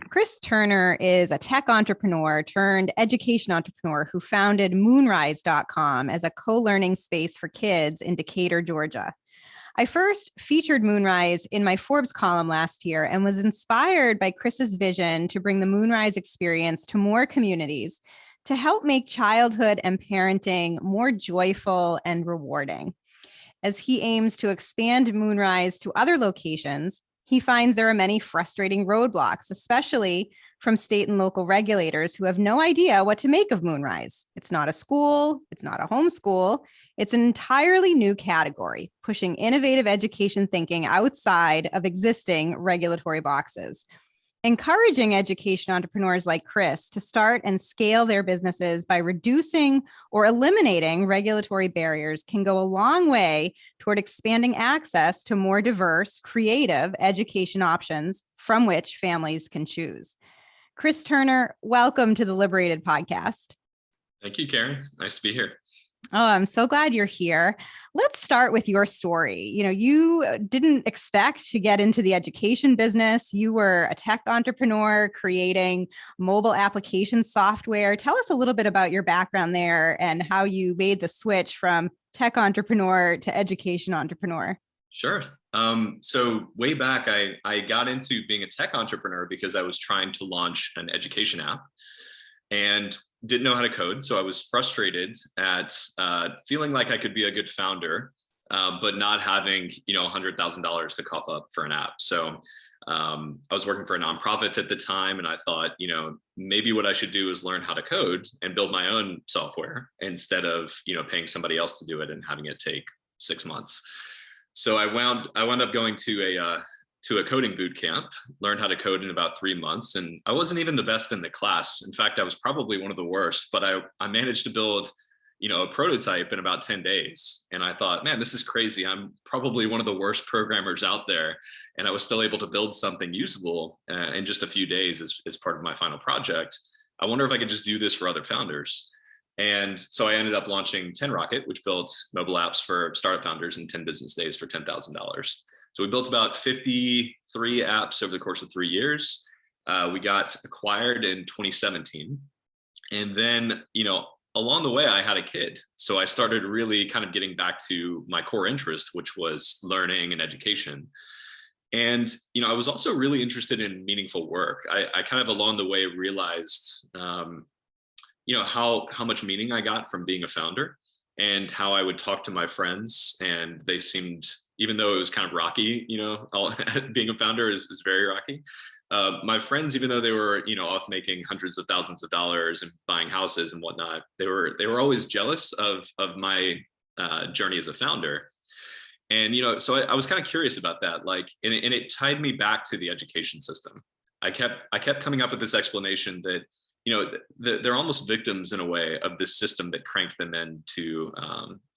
Chris Turner is a tech entrepreneur turned education entrepreneur who founded Moonrise.com as a co-learning space for kids in Decatur, Georgia. I first featured Moonrise in my Forbes column last year and was inspired by Chris's vision to bring the Moonrise experience to more communities to help make childhood and parenting more joyful and rewarding. As he aims to expand Moonrise to other locations, he finds there are many frustrating roadblocks, especially from state and local regulators who have no idea what to make of Moonrise. It's not a school, it's not a homeschool, it's an entirely new category, pushing innovative education thinking outside of existing regulatory boxes. Encouraging education entrepreneurs like Chris to start and scale their businesses by reducing or eliminating regulatory barriers can go a long way toward expanding access to more diverse, creative education options from which families can choose. Chris Turner, welcome to the LiberatED podcast. Thank you, Karen. It's nice to be here. Oh, I'm so glad you're here. Let's start with your story. You didn't expect to get into the education business. You were a tech entrepreneur creating mobile application software. Tell us a little bit about your background there and how you made the switch from tech entrepreneur to education entrepreneur. Sure. So way back, I got into being a tech entrepreneur because I was trying to launch an education app and didn't know how to code. So I was frustrated at feeling like I could be a good founder, but not having, $100,000 to cough up for an app. So I was working for a nonprofit at the time. And I thought, maybe what I should do is learn how to code and build my own software instead of, paying somebody else to do it and having it take 6 months. So I wound up going to a coding boot camp, learned how to code in about 3 months. And I wasn't even the best in the class. In fact, I was probably one of the worst, but I managed to build, a prototype in about 10 days. And I thought, man, this is crazy. I'm probably one of the worst programmers out there. And I was still able to build something usable in just a few days as part of my final project. I wonder if I could just do this for other founders. And so I ended up launching 10Rocket, which built mobile apps for startup founders in 10 business days for $10,000. So we built about 53 apps over the course of 3 years. We got acquired in 2017. And then, along the way, I had a kid. So I started really kind of getting back to my core interest, which was learning and education. And, I was also really interested in meaningful work. I kind of along the way realized, how much meaning I got from being a founder and how I would talk to my friends, and they seemed, even though it was kind of rocky, being a founder is very rocky. My friends, even though they were, off making hundreds of thousands of dollars and buying houses and whatnot, they were always jealous of my journey as a founder. And, so I was kind of curious about that, and it tied me back to the education system. I kept coming up with this explanation that, they're almost victims in a way of this system that cranked them into,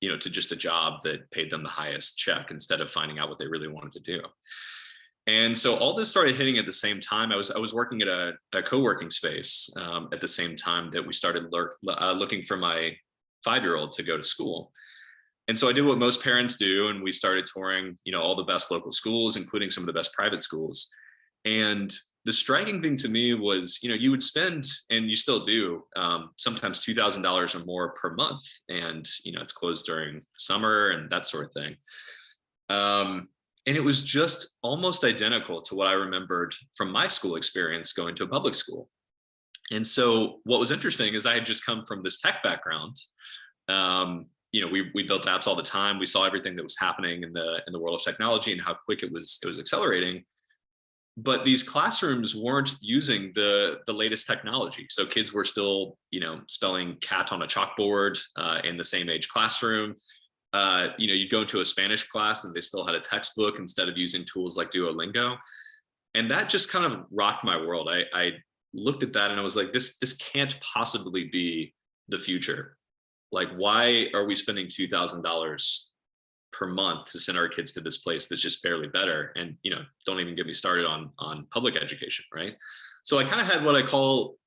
to just a job that paid them the highest check instead of finding out what they really wanted to do. And so all this started hitting at the same time. I was working at a co-working space at the same time that we started looking for my 5-year-old to go to school. And so I did what most parents do, and we started touring, all the best local schools, including some of the best private schools. And the striking thing to me was, you would spend, and you still do, sometimes $2,000 or more per month. And, it's closed during summer and that sort of thing. And it was just almost identical to what I remembered from my school experience going to a public school. And so what was interesting is I had just come from this tech background. We built apps all the time. We saw everything that was happening in the world of technology and how quick it was accelerating. But these classrooms weren't using the latest technology. So kids were still, spelling cat on a chalkboard in the same age classroom. You'd go into a Spanish class and they still had a textbook instead of using tools like Duolingo. And that just kind of rocked my world. I looked at that and I was like, this can't possibly be the future. Like, why are we spending $2,000 per month to send our kids to this place that's just barely better? And, don't even get me started on public education, right? So I kind of had what I call,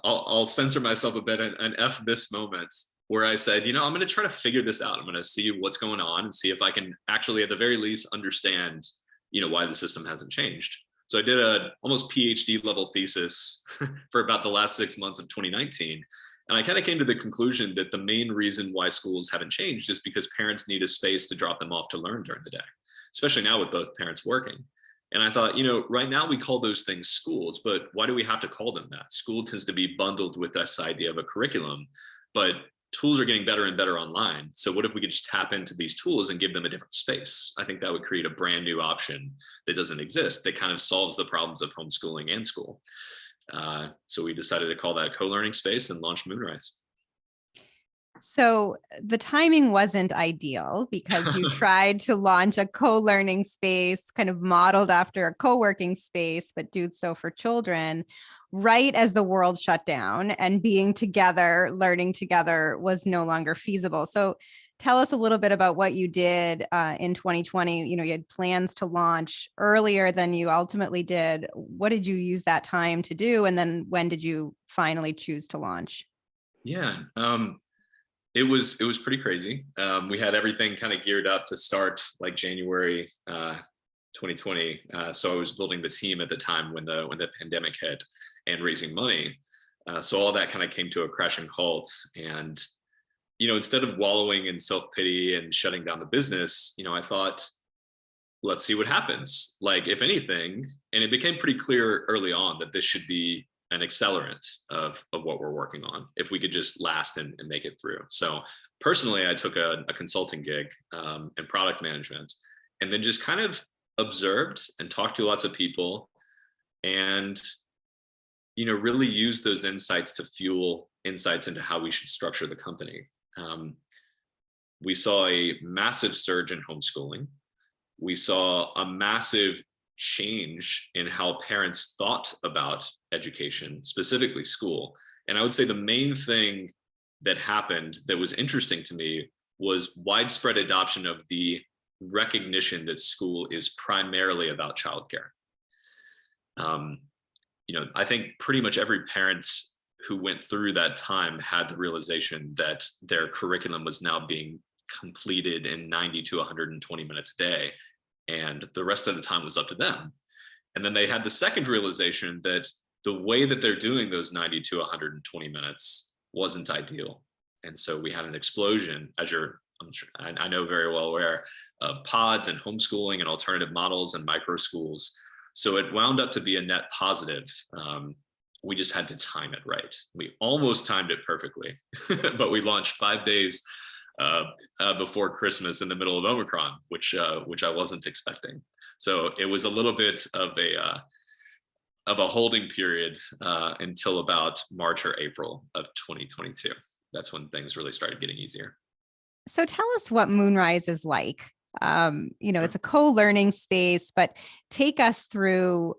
I'll censor myself a bit, an F this moment, where I said, I'm going to try to figure this out. I'm going to see what's going on and see if I can actually, at the very least, understand, why the system hasn't changed. So I did a almost PhD level thesis for about the last 6 months of 2019. And I kind of came to the conclusion that the main reason why schools haven't changed is because parents need a space to drop them off to learn during the day, especially now with both parents working. And I thought, right now we call those things schools, but why do we have to call them that? School tends to be bundled with this idea of a curriculum, but tools are getting better and better online. So what if we could just tap into these tools and give them a different space? I think that would create a brand new option that doesn't exist, that kind of solves the problems of homeschooling and school. So we decided to call that a co-learning space and launch Moonrise. So the timing wasn't ideal because you tried to launch a co-learning space kind of modeled after a co-working space, but do so for children right as the world shut down and being together, learning together was no longer feasible. So tell us a little bit about what you did in 2020. You had plans to launch earlier than you ultimately did. What did you use that time to do? And then when did you finally choose to launch? Yeah. It was pretty crazy. We had everything kind of geared up to start like January 2020. So I was building the team at the time when the pandemic hit and raising money. So all that kind of came to a crashing halt. And instead of wallowing in self-pity and shutting down the business, I thought, let's see what happens. Like, if anything, and it became pretty clear early on that this should be an accelerant of what we're working on, if we could just last and make it through. So personally, I took a consulting gig in product management, and then just kind of observed and talked to lots of people, and really used those insights to fuel insights into how we should structure the company. We saw a massive surge in homeschooling. We saw a massive change in how parents thought about education, specifically school. And I would say the main thing that happened that was interesting to me was widespread adoption of the recognition that school is primarily about childcare. I think pretty much every parent who went through that time had the realization that their curriculum was now being completed in 90 to 120 minutes a day, and the rest of the time was up to them. And then they had the second realization that the way that they're doing those 90 to 120 minutes wasn't ideal. And so we had an explosion, as I know very well aware, of pods and homeschooling and alternative models and micro schools. So it wound up to be a net positive. We just had to time it right. We almost timed it perfectly, but we launched 5 days before Christmas in the middle of Omicron, which I wasn't expecting. So it was a little bit of a holding period until about March or April of 2022. That's when things really started getting easier. So tell us what Moonrise is like. It's a co-learning space, but take us through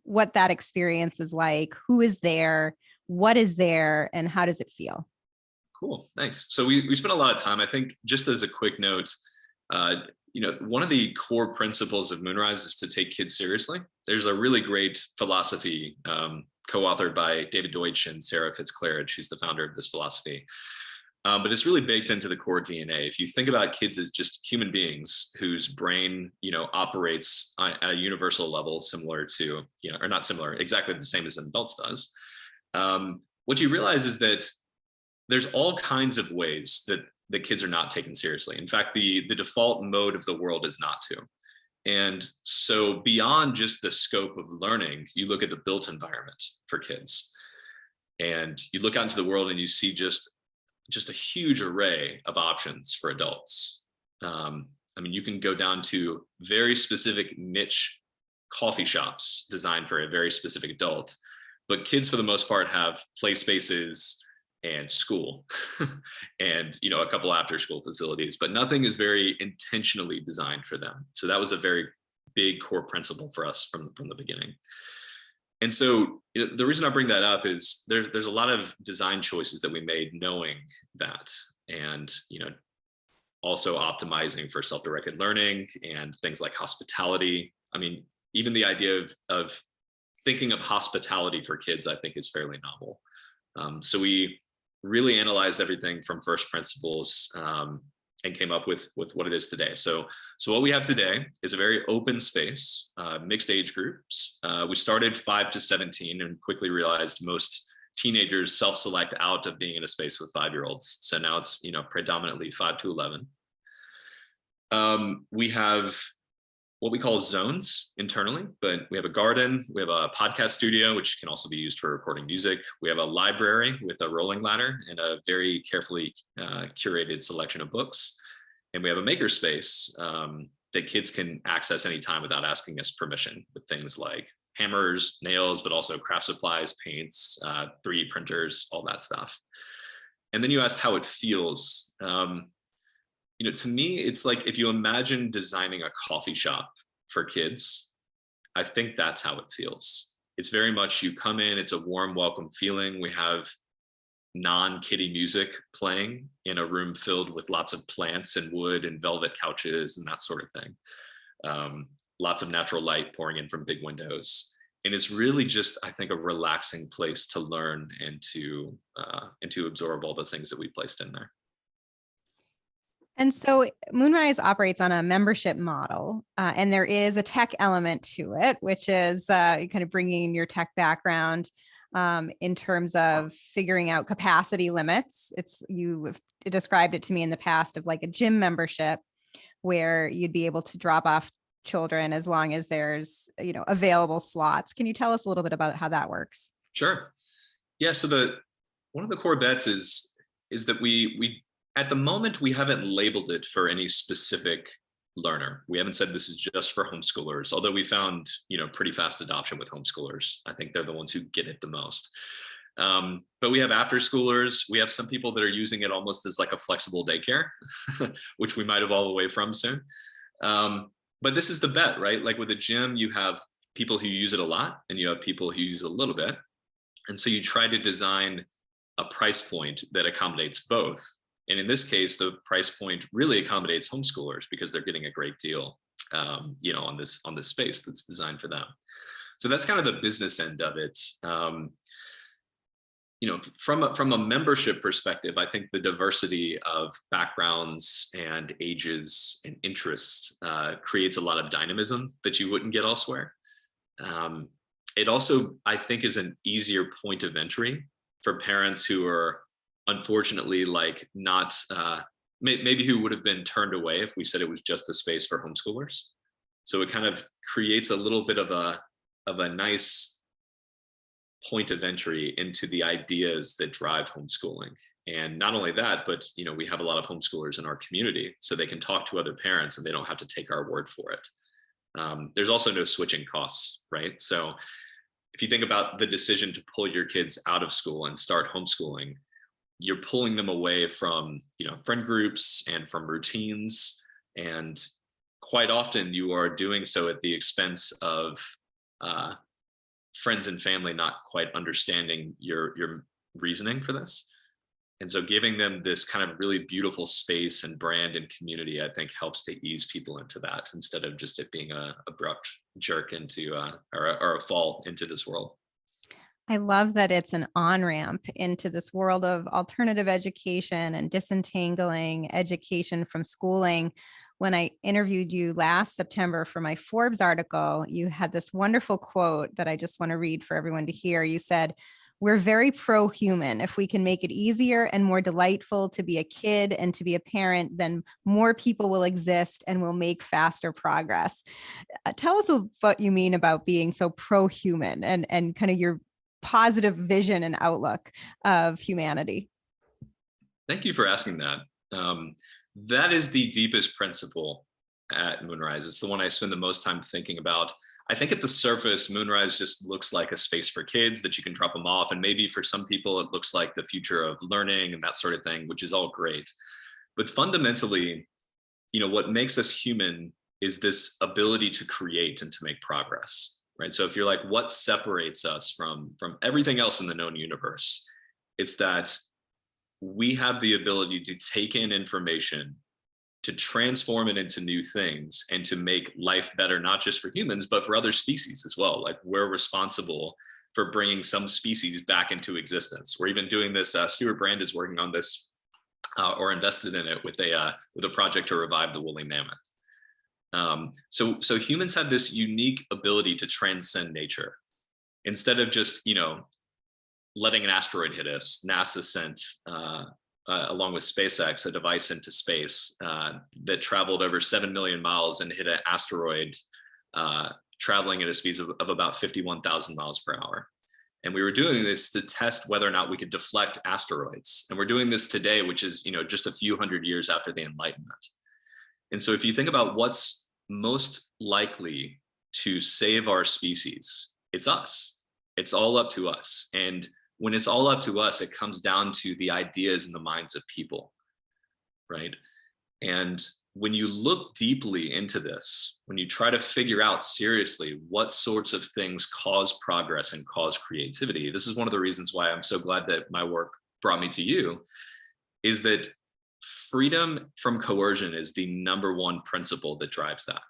what that experience is like. Who is there? What is there? And how does it feel? Cool. Thanks. So we spent a lot of time. I think, just as a quick note, one of the core principles of Moonrise is to take kids seriously. There's a really great philosophy co-authored by David Deutsch and Sarah Fitzclarich, who's the founder of this philosophy. But it's really baked into the core DNA. If you think about kids as just human beings whose brain, operates at a universal level, similar to, or not similar, exactly the same as an adult's does, what you realize is that there's all kinds of ways that the kids are not taken seriously. In fact, the default mode of the world is not to. And so beyond just the scope of learning, you look at the built environment for kids. And you look out into the world and you see just a huge array of options for adults. You can go down to very specific niche coffee shops designed for a very specific adult, but kids for the most part have play spaces and school and a couple after school facilities, but nothing is very intentionally designed for them. So that was a very big core principle for us from the beginning. And so the reason I bring that up is there's a lot of design choices that we made knowing that, and also optimizing for self-directed learning and things like hospitality. Even the idea of thinking of hospitality for kids, I think, is fairly novel. So we really analyzed everything from first principles, came up with what it is today. So what we have today is a very open space, mixed age groups. We started 5 to 17 and quickly realized most teenagers self-select out of being in a space with 5-year-olds. So now it's, predominantly 5 to 11. We have what we call zones internally, but we have a garden, we have a podcast studio, which can also be used for recording music. We have a library with a rolling ladder and a very carefully curated selection of books. And we have a makerspace that kids can access anytime without asking us permission, with things like hammers, nails, but also craft supplies, paints, 3D printers, all that stuff. And then you asked how it feels. To me, it's like if you imagine designing a coffee shop for kids, I think that's how it feels. It's very much you come in, it's a warm, welcome feeling. We have non-kiddie music playing in a room filled with lots of plants and wood and velvet couches and that sort of thing. Lots of natural light pouring in from big windows. And it's really just, I think, a relaxing place to learn and to absorb all the things that we placed in there. And so Moonrise operates on a membership model, and there is a tech element to it, which is kind of bringing your tech background in terms of figuring out capacity limits. You've described it to me in the past of like a gym membership where you'd be able to drop off children as long as there's, available slots. Can you tell us a little bit about how that works? Sure. Yeah. So one of the core bets is that we at the moment, we haven't labeled it for any specific learner. We haven't said this is just for homeschoolers, although we found, pretty fast adoption with homeschoolers. I think they're the ones who get it the most. But we have after schoolers. We have some people that are using it almost as like a flexible daycare, which we might evolve away from soon. But this is the bet, right? Like with a gym, you have people who use it a lot and you have people who use it a little bit. And so you try to design a price point that accommodates both. And in this case, the price point really accommodates homeschoolers because they're getting a great deal, on this space that's designed for them. So that's kind of the business end of it. From a membership perspective, I think the diversity of backgrounds and ages and interests creates a lot of dynamism that you wouldn't get elsewhere. It also, I think, is an easier point of entry for parents who are unfortunately not maybe who would have been turned away if we said it was just a space for homeschoolers. So it kind of creates a little bit of a nice point of entry into the ideas that drive homeschooling. And not only that, but we have a lot of homeschoolers in our community, so they can talk to other parents and they don't have to take our word for it. There's also no switching costs, right? So if you think about the decision to pull your kids out of school and start homeschooling, you're pulling them away from, friend groups and from routines. And quite often you are doing so at the expense of friends and family not quite understanding your reasoning for this. And so giving them this kind of really beautiful space and brand and community, I think, helps to ease people into that instead of just it being a abrupt jerk into or a fall into this world. I love that it's an on-ramp into this world of alternative education and disentangling education from schooling. When I interviewed you last September for my Forbes article, you had this wonderful quote that I just want to read for everyone to hear. You said, "We're very pro-human. If we can make it easier and more delightful to be a kid and to be a parent, then more people will exist and will make faster progress." Tell us what you mean about being so pro-human and kind of your positive vision and outlook of humanity. Thank you for asking that. That is the deepest principle at Moonrise. It's the one I spend the most time thinking about. I think at the surface, Moonrise just looks like a space for kids that you can drop them off. And maybe for some people, it looks like the future of learning and that sort of thing, which is all great. But fundamentally, what makes us human is this ability to create and to make progress. Right. So if you're like, what separates us from everything else in the known universe? It's that we have the ability to take in information, to transform it into new things, and to make life better, not just for humans, but for other species as well. Like, we're responsible for bringing some species back into existence. We're even doing this. Stuart Brand is working on this or invested in it with a project to revive the woolly mammoth. So humans have this unique ability to transcend nature. Instead of just, letting an asteroid hit us, NASA sent, along with SpaceX, a device into space that traveled over 7 million miles and hit an asteroid traveling at a speed of about 51,000 miles per hour. And we were doing this to test whether or not we could deflect asteroids. And we're doing this today, which is, just a few hundred years after the Enlightenment. And so if you think about what's most likely to save our species, it's us. It's all up to us. And when it's all up to us, it comes down to the ideas in the minds of people, right? And when you look deeply into this, when you try to figure out seriously what sorts of things cause progress and cause creativity, this is one of the reasons why I'm so glad that my work brought me to you, is that freedom from coercion is the number one principle that drives that.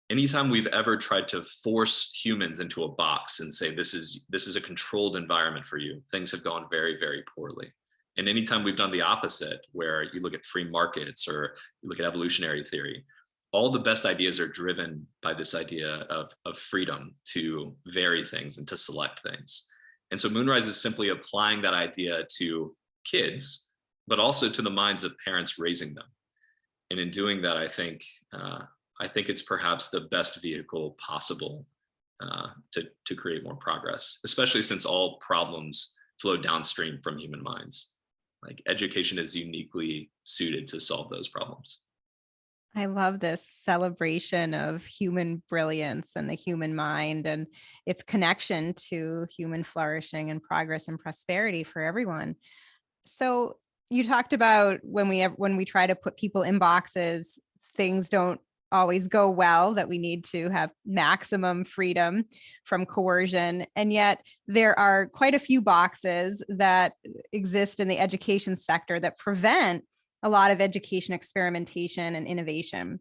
Anytime we've ever tried to force humans into a box and say, this is a controlled environment for you, things have gone very, very poorly. And anytime we've done the opposite, where you look at free markets or you look at evolutionary theory, all the best ideas are driven by this idea of freedom to vary things and to select things. And so Moonrise is simply applying that idea to kids, but also to the minds of parents raising them. And in doing that, I think it's perhaps the best vehicle possible to create more progress, especially since all problems flow downstream from human minds. Like, education is uniquely suited to solve those problems. I love this celebration of human brilliance and the human mind and its connection to human flourishing and progress and prosperity for everyone. So you talked about when we try to put people in boxes, things don't always go well, that we need to have maximum freedom from coercion. And yet there are quite a few boxes that exist in the education sector that prevent a lot of education experimentation and innovation.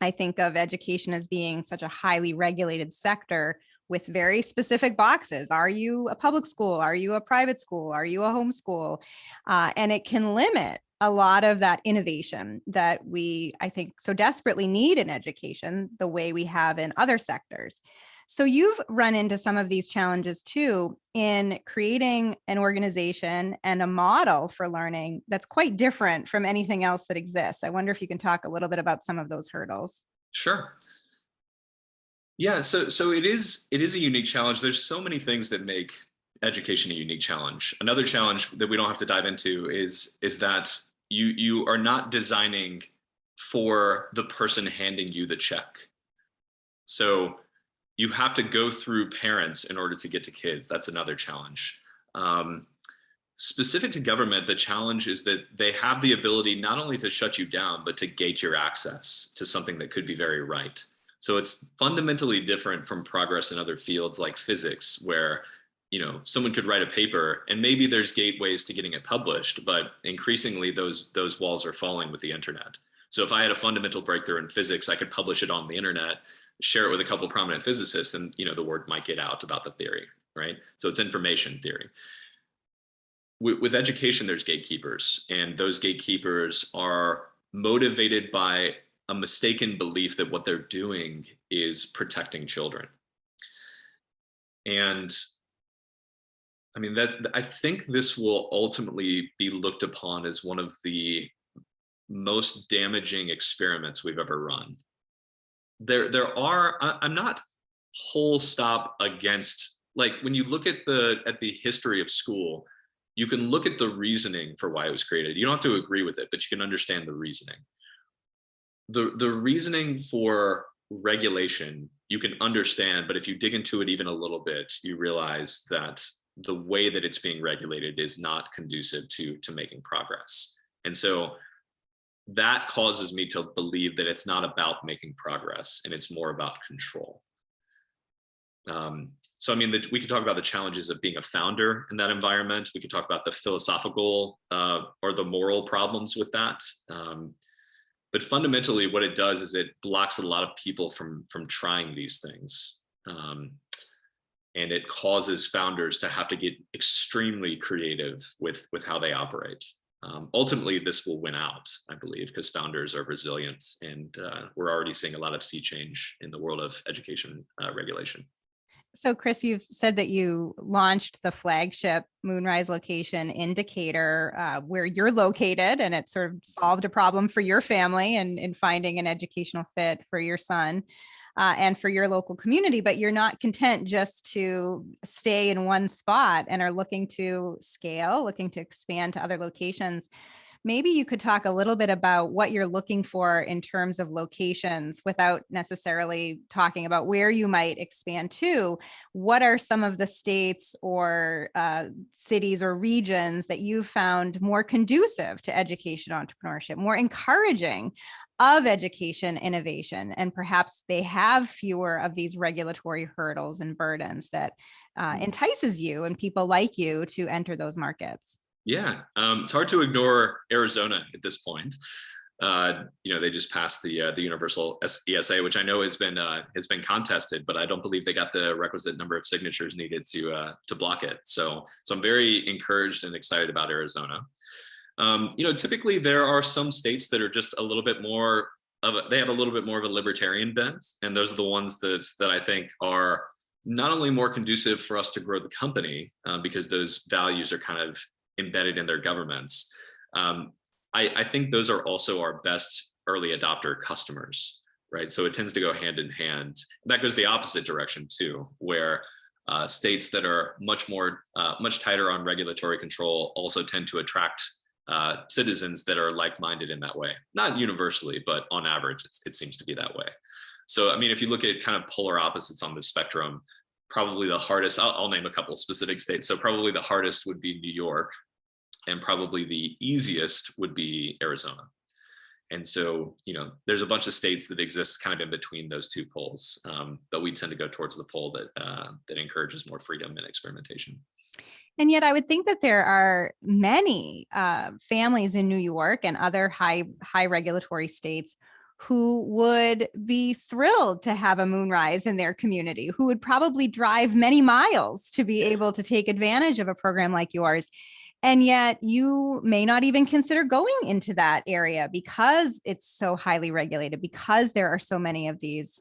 I think of education as being such a highly regulated sector with very specific boxes. Are you a public school? Are you a private school? Are you a homeschool? And it can limit a lot of that innovation that we, I think, so desperately need in education, the way we have in other sectors. So you've run into some of these challenges too in creating an organization and a model for learning that's quite different from anything else that exists. I wonder if you can talk a little bit about some of those hurdles. Sure. Yeah, so it is a unique challenge. There's so many things that make education a unique challenge. Another challenge that we don't have to dive into is that you are not designing for the person handing you the check. So you have to go through parents in order to get to kids. That's another challenge. Specific to government, the challenge is that they have the ability not only to shut you down, but to gate your access to something that could be very right. So it's fundamentally different from progress in other fields like physics, where someone could write a paper and maybe there's gateways to getting it published, but increasingly those walls are falling with the internet. So if I had a fundamental breakthrough in physics, I could publish it on the internet, share it with a couple of prominent physicists, and the word might get out about the theory, right? So it's information theory. With education, there's gatekeepers, and those gatekeepers are motivated by a mistaken belief that what they're doing is protecting children. And I think this will ultimately be looked upon as one of the most damaging experiments we've ever run. I'm not whole stop against, like, when you look at the history of school, you can look at the reasoning for why it was created. You don't have to agree with it, but you can understand the reasoning. The reasoning for regulation, you can understand, but if you dig into it even a little bit, you realize that the way that it's being regulated is not conducive to making progress. And so that causes me to believe that it's not about making progress, and it's more about control. We could talk about the challenges of being a founder in that environment. We could talk about the philosophical or the moral problems with that. But fundamentally, what it does is it blocks a lot of people from trying these things. And it causes founders to have to get extremely creative with how they operate. Ultimately, this will win out, I believe, because founders are resilient, and we're already seeing a lot of sea change in the world of education regulation. So Chris, you've said that you launched the flagship Moonrise location in Decatur, where you're located, and it sort of solved a problem for your family and in finding an educational fit for your son. And for your local community, but you're not content just to stay in one spot and are looking to scale, looking to expand to other locations. Maybe you could talk a little bit about what you're looking for in terms of locations without necessarily talking about where you might expand to. What are some of the states or cities or regions that you've found more conducive to education entrepreneurship, more encouraging of education innovation, and perhaps they have fewer of these regulatory hurdles and burdens that entices you and people like you to enter those markets? Yeah, it's hard to ignore Arizona at this point. They just passed the universal ESA, which I know has been contested, but I don't believe they got the requisite number of signatures needed to block it. So I'm very encouraged and excited about Arizona. Typically there are some states that are just a little bit more they have a little bit more of a libertarian bent, and those are the ones that I think are not only more conducive for us to grow the company because those values are kind of embedded in their governments. I think those are also our best early adopter customers, right? So it tends to go hand in hand. That goes the opposite direction too, where states that are much tighter on regulatory control also tend to attract citizens that are like-minded in that way. Not universally, but on average, it seems to be that way. So, I mean, if you look at kind of polar opposites on the spectrum, probably the hardest, I'll name a couple of specific states. So probably the hardest would be New York, and probably the easiest would be Arizona. And so, there's a bunch of states that exist kind of in between those two poles, but we tend to go towards the pole that encourages more freedom and experimentation. And yet I would think that there are many families in New York and other high regulatory states who would be thrilled to have a Moonrise in their community, who would probably drive many miles to be able to take advantage of a program like yours. And yet you may not even consider going into that area because it's so highly regulated, because there are so many of these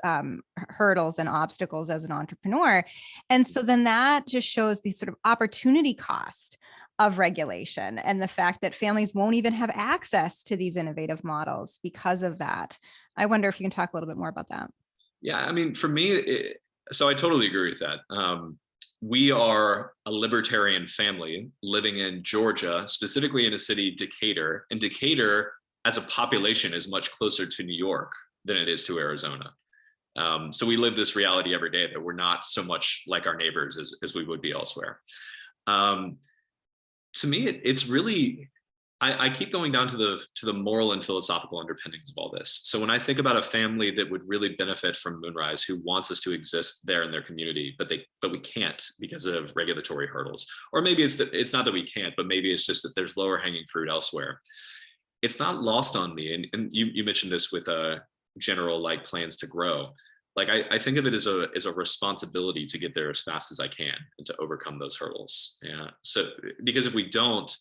hurdles and obstacles as an entrepreneur. And so then that just shows the sort of opportunity cost of regulation and the fact that families won't even have access to these innovative models because of that. I wonder if you can talk a little bit more about that. Yeah, I mean, for me, so I totally agree with that. We are a libertarian family living in Georgia, specifically in a city, Decatur. And Decatur, as a population, is much closer to New York than it is to Arizona. So we live this reality every day that we're not so much like our neighbors as we would be elsewhere. To me, it's really, I keep going down to the moral and philosophical underpinnings of all this. So when I think about a family that would really benefit from Moonrise, who wants us to exist there in their community, but we can't because of regulatory hurdles, or maybe it's not that we can't, but maybe it's just that there's lower hanging fruit elsewhere. It's not lost on me, and you mentioned this with general like plans to grow. Like I think of it as a responsibility to get there as fast as I can and to overcome those hurdles. Yeah. So because if we don't,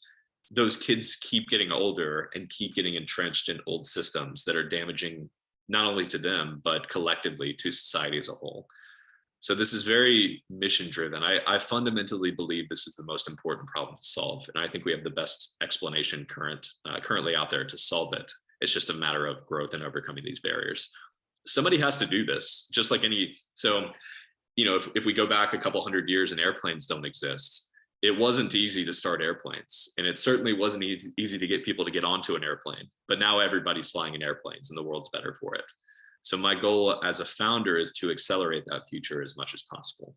those kids keep getting older and keep getting entrenched in old systems that are damaging not only to them, but collectively to society as a whole. So this is very mission driven. I fundamentally believe this is the most important problem to solve. And I think we have the best explanation currently out there to solve it. It's just a matter of growth and overcoming these barriers. Somebody has to do this, just like if we go back a couple hundred years and airplanes don't exist, it wasn't easy to start airplanes, and it certainly wasn't easy to get people to get onto an airplane, but now everybody's flying in airplanes and the world's better for it. So my goal as a founder is to accelerate that future as much as possible.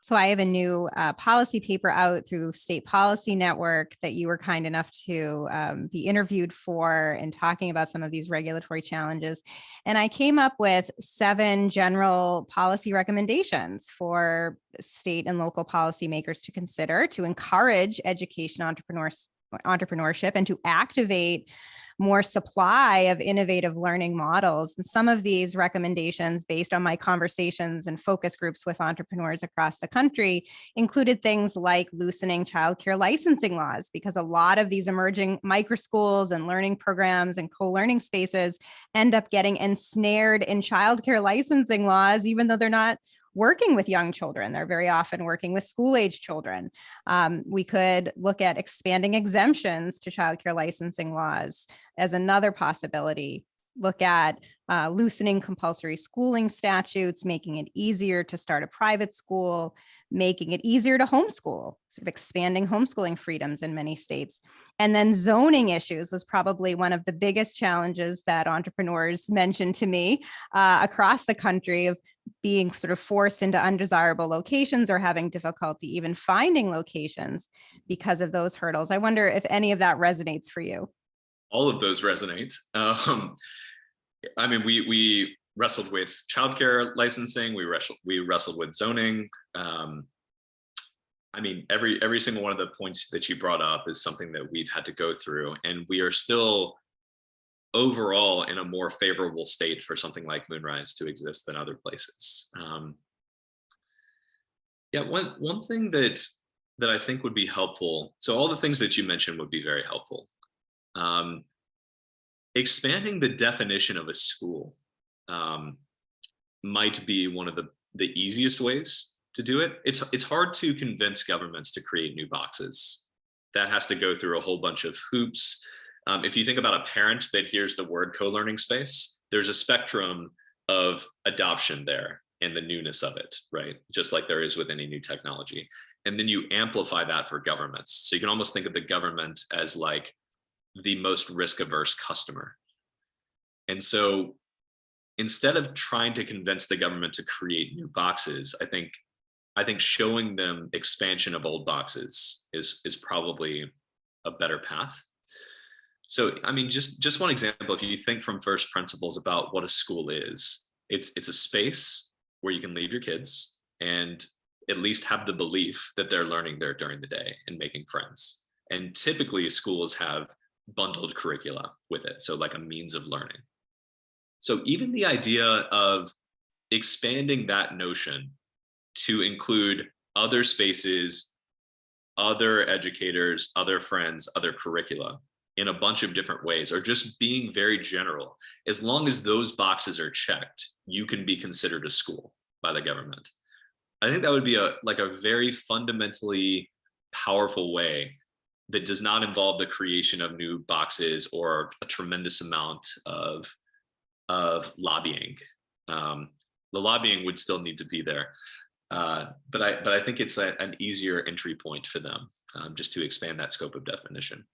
So I have a new policy paper out through State Policy Network that you were kind enough to be interviewed for, and talking about some of these regulatory challenges. And I came up with 7 general policy recommendations for state and local policymakers to consider to encourage education entrepreneurship and to activate more supply of innovative learning models. And some of these recommendations, based on my conversations and focus groups with entrepreneurs across the country, included things like loosening childcare licensing laws, because a lot of these emerging micro schools and learning programs and co-learning spaces end up getting ensnared in childcare licensing laws, even though they're not working with young children. They're very often working with school-age children. We could look at expanding exemptions to childcare licensing laws as another possibility. Look at loosening compulsory schooling statutes, making it easier to start a private school, making it easier to homeschool, sort of expanding homeschooling freedoms in many states. And then zoning issues was probably one of the biggest challenges that entrepreneurs mentioned to me across the country, of being sort of forced into undesirable locations or having difficulty even finding locations because of those hurdles. I wonder if any of that resonates for you. All of those resonate. I mean, we wrestled with childcare licensing. We wrestled with zoning. I mean, every single one of the points that you brought up is something that we've had to go through, and we are still overall in a more favorable state for something like Moonrise to exist than other places. Yeah, one thing that I think would be helpful. So all the things that you mentioned would be very helpful. Expanding the definition of a school might be one of the easiest ways to do it. It's hard to convince governments to create new boxes. That has to go through a whole bunch of hoops. If you think about a parent that hears the word co-learning space, there's a spectrum of adoption there and the newness of it, right? Just like there is with any new technology. And then you amplify that for governments. So you can almost think of the government as like the most risk-averse customer. And so instead of trying to convince the government to create new boxes, I think showing them expansion of old boxes is probably a better path. So, I mean, just one example, if you think from first principles about what a school is, it's a space where you can leave your kids and at least have the belief that they're learning there during the day and making friends. And typically schools have bundled curricula with it, so like a means of learning. So even the idea of expanding that notion to include other spaces, other educators, other friends, other curricula in a bunch of different ways, or just being very general, as long as those boxes are checked, you can be considered a school by the government. I think that would be a very fundamentally powerful way that does not involve the creation of new boxes or a tremendous amount of lobbying. The lobbying would still need to be there, but I think it's an easier entry point for them, just to expand that scope of definition.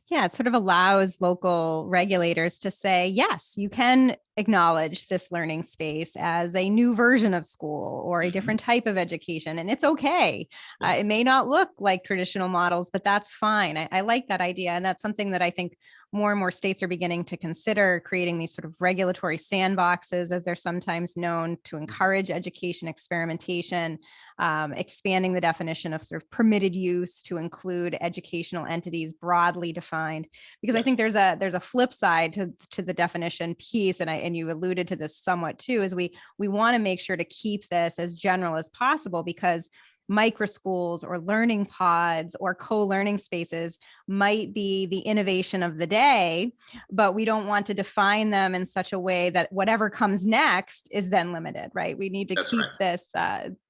Yeah, it sort of allows local regulators to say, yes, you can acknowledge this learning space as a new version of school or a different type of education, and it's okay. It may not look like traditional models, but that's fine. I like that idea. And that's something that I think more and more states are beginning to consider, creating these sort of regulatory sandboxes, as they're sometimes known, to encourage education experimentation, expanding the definition of sort of permitted use to include educational entities broadly defined. Because I think there's a flip side to the definition piece, and you alluded to this somewhat too, is we want to make sure to keep this as general as possible, because micro schools or learning pods or co-learning spaces might be the innovation of the day, but we don't want to define them in such a way that whatever comes next is then limited, right? We need to keep this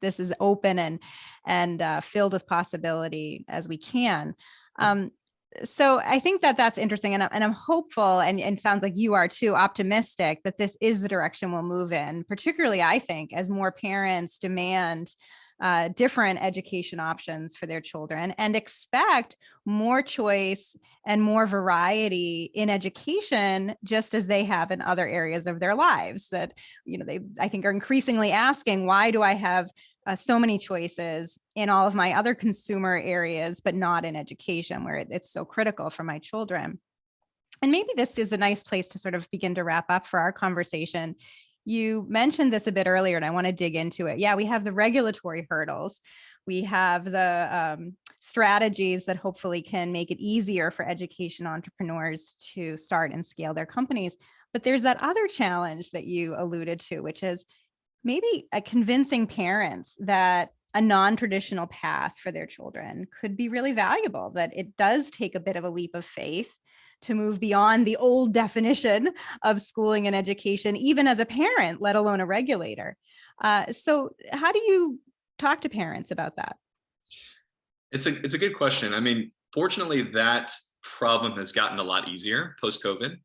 as open and filled with possibility as we can. So I think that that's interesting, and I'm hopeful, and sounds like you are too, optimistic that this is the direction we'll move in, particularly, I think, as more parents demand different education options for their children and expect more choice and more variety in education, just as they have in other areas of their lives. That, they, I think, are increasingly asking, why do I have so many choices in all of my other consumer areas, but not in education, where it's so critical for my children? And maybe this is a nice place to sort of begin to wrap up for our conversation. You mentioned this a bit earlier, and I want to dig into it. Yeah, we have the regulatory hurdles. We have the strategies that hopefully can make it easier for education entrepreneurs to start and scale their companies. But there's that other challenge that you alluded to, which is maybe convincing parents that a non-traditional path for their children could be really valuable, that it does take a bit of a leap of faith to move beyond the old definition of schooling and education, even as a parent, let alone a regulator. So how do you talk to parents about that? It's a good question. I mean, fortunately, that problem has gotten a lot easier post-COVID.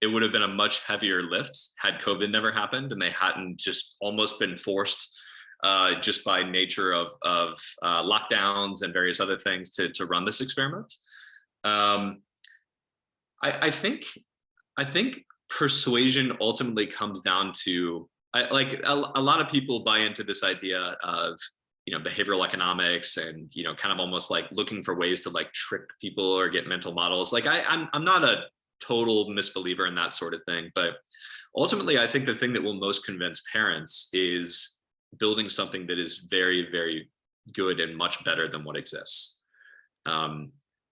It would have been a much heavier lift had COVID never happened and they hadn't just almost been forced just by nature of lockdowns and various other things to run this experiment. I think persuasion ultimately comes down to like a lot of people buy into this idea of behavioral economics and kind of almost like looking for ways to like trick people or get mental models. Like I'm not a total misbeliever in that sort of thing, but ultimately I think the thing that will most convince parents is building something that is very, very good and much better than what exists.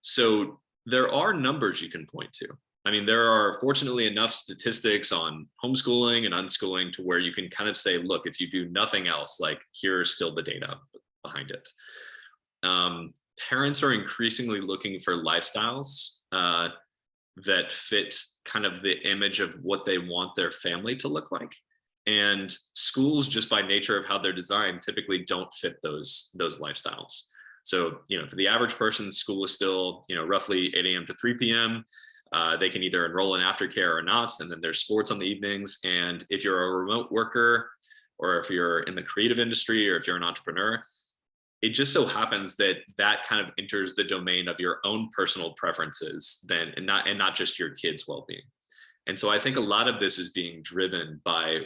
So there are numbers you can point to. I mean, there are fortunately enough statistics on homeschooling and unschooling to where you can kind of say, look, if you do nothing else, like here's still the data behind it. Parents are increasingly looking for lifestyles that fit kind of the image of what they want their family to look like. And schools, just by nature of how they're designed, typically don't fit those lifestyles. So, for the average person, school is still, roughly 8 a.m. to 3 p.m. They can either enroll in aftercare or not. And then there's sports on the evenings. And if you're a remote worker, or if you're in the creative industry, or if you're an entrepreneur, it just so happens that that kind of enters the domain of your own personal preferences and not just your kids' well-being. And so I think a lot of this is being driven by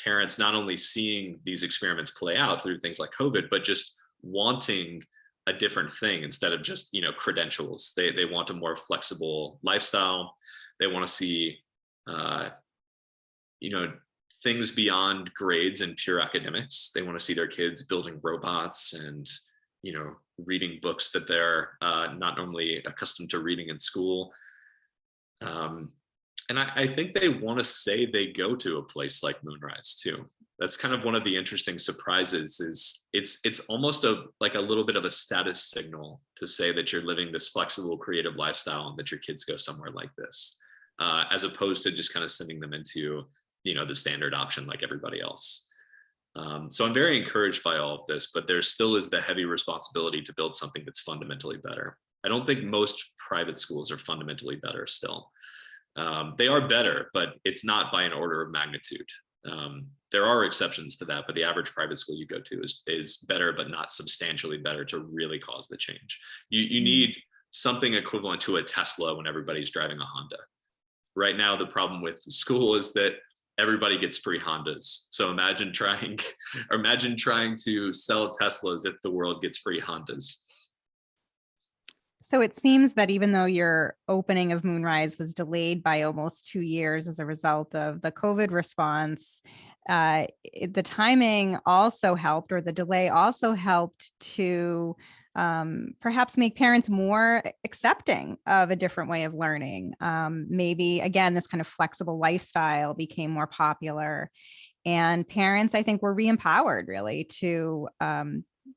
parents not only seeing these experiments play out through things like COVID, but just wanting a different thing instead of just credentials. They want a more flexible lifestyle. They want to see things beyond grades and pure academics. They want to see their kids building robots and reading books that they're not normally accustomed to reading in school. And I think they want to say they go to a place like Moonrise too. That's kind of one of the interesting surprises. Is it's almost like a little bit of a status signal to say that you're living this flexible, creative lifestyle and that your kids go somewhere like this, as opposed to just kind of sending them into the standard option like everybody else. So I'm very encouraged by all of this, but there still is the heavy responsibility to build something that's fundamentally better. I don't think most private schools are fundamentally better still. They are better, but it's not by an order of magnitude. There are exceptions to that, but the average private school you go to is better, but not substantially better to really cause the change. You need something equivalent to a Tesla when everybody's driving a Honda. Right now, the problem with the school is that everybody gets free Hondas. So imagine trying to sell Teslas if the world gets free Hondas. So it seems that even though your opening of Moonrise was delayed by almost 2 years as a result of the COVID response, the timing also helped, or the delay also helped to perhaps make parents more accepting of a different way of learning. Maybe, again, this kind of flexible lifestyle became more popular. And parents, I think, were re-empowered really to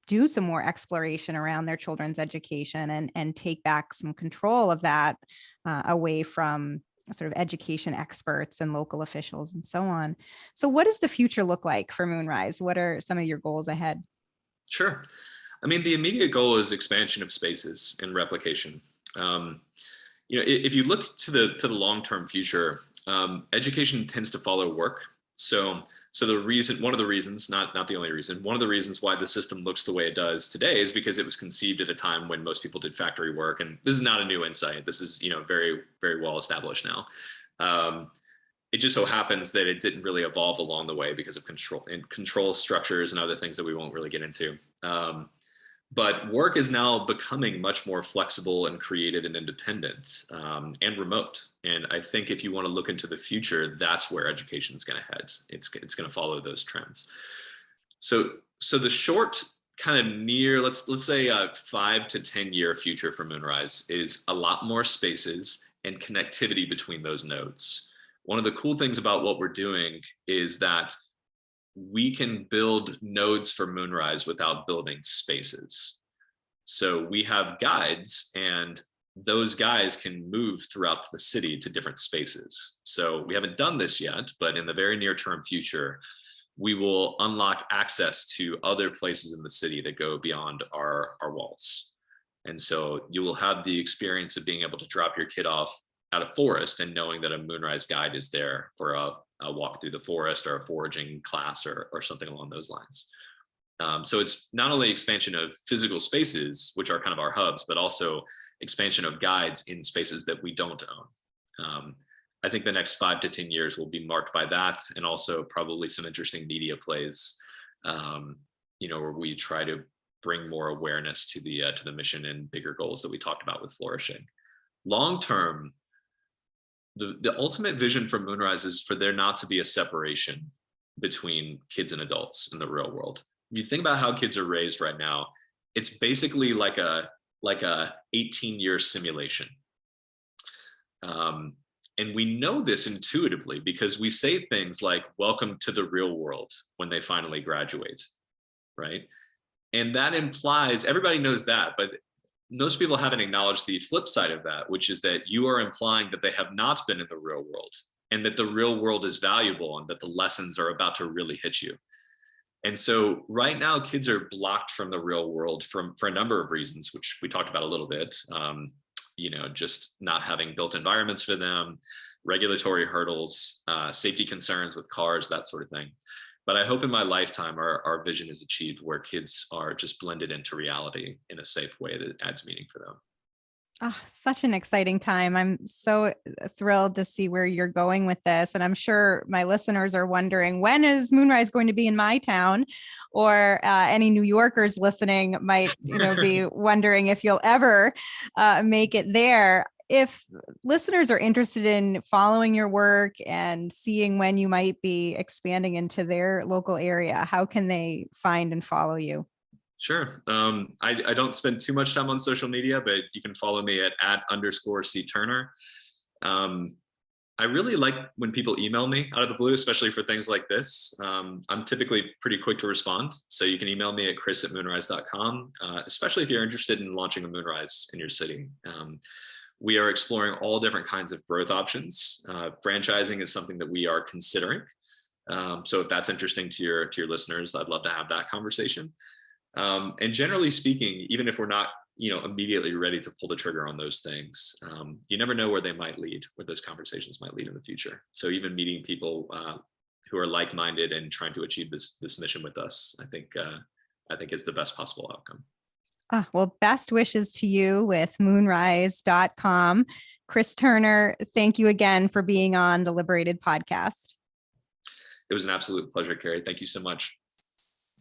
do some more exploration around their children's education and take back some control of that away from sort of education experts and local officials and so on. So what does the future look like for Moonrise? What are some of your goals ahead? Sure. I mean, the immediate goal is expansion of spaces and replication. If you look to the long-term future, education tends to follow work. So one of the reasons, not the only reason, one of the reasons why the system looks the way it does today is because it was conceived at a time when most people did factory work. And this is not a new insight. This is, very, very well established now. It just so happens that it didn't really evolve along the way because of control structures and other things that we won't really get into. But work is now becoming much more flexible and creative and independent, and remote. And I think if you want to look into the future, that's where education is going to head. It's going to follow those trends. So the short kind of near, let's say a 5 to 10 year future for Moonrise is a lot more spaces and connectivity between those nodes. One of the cool things about what we're doing is that we can build nodes for Moonrise without building spaces. So we have guides, and those guys can move throughout the city to different spaces. So we haven't done this yet, but in the very near term future, we will unlock access to other places in the city that go beyond our walls. And so you will have the experience of being able to drop your kid off at a forest and knowing that a Moonrise guide is there for a walk through the forest or a foraging class or something along those lines. So it's not only expansion of physical spaces, which are kind of our hubs, but also expansion of guides in spaces that we don't own. I think the next 5 to 10 years will be marked by that, and also probably some interesting media plays, where we try to bring more awareness to the mission and bigger goals that we talked about with flourishing. Long term, the ultimate vision for Moonrise is for there not to be a separation between kids and adults in the real world. If you think about how kids are raised right now, it's basically like a 18-year simulation. And we know this intuitively because we say things like, welcome to the real world when they finally graduate, right? And that implies, everybody knows that, but most people haven't acknowledged the flip side of that, which is that you are implying that they have not been in the real world and that the real world is valuable and that the lessons are about to really hit you. And so right now, kids are blocked from the real world for a number of reasons, which we talked about a little bit. Just not having built environments for them, regulatory hurdles, safety concerns with cars, that sort of thing. But I hope in my lifetime, our vision is achieved where kids are just blended into reality in a safe way that adds meaning for them. Oh, such an exciting time. I'm so thrilled to see where you're going with this. And I'm sure my listeners are wondering, when is Moonrise going to be in my town? Or any New Yorkers listening might, be wondering if you'll ever make it there. If listeners are interested in following your work and seeing when you might be expanding into their local area, how can they find and follow you? Sure. I don't spend too much time on social media, but you can follow me at @_C Turner. I really like when people email me out of the blue, especially for things like this. I'm typically pretty quick to respond. So you can email me at chris@moonrise.com, especially if you're interested in launching a Moonrise in your city. We are exploring all different kinds of growth options. Franchising is something that we are considering. So if that's interesting to your listeners, I'd love to have that conversation. And generally speaking, even if we're not, immediately ready to pull the trigger on those things, you never know where they might lead, where those conversations might lead in the future. So even meeting people who are like-minded and trying to achieve this mission with us, I think is the best possible outcome. Well, best wishes to you with moonrise.com. Chris Turner, thank you again for being on the LiberatED podcast. It was an absolute pleasure, Carrie. Thank you so much.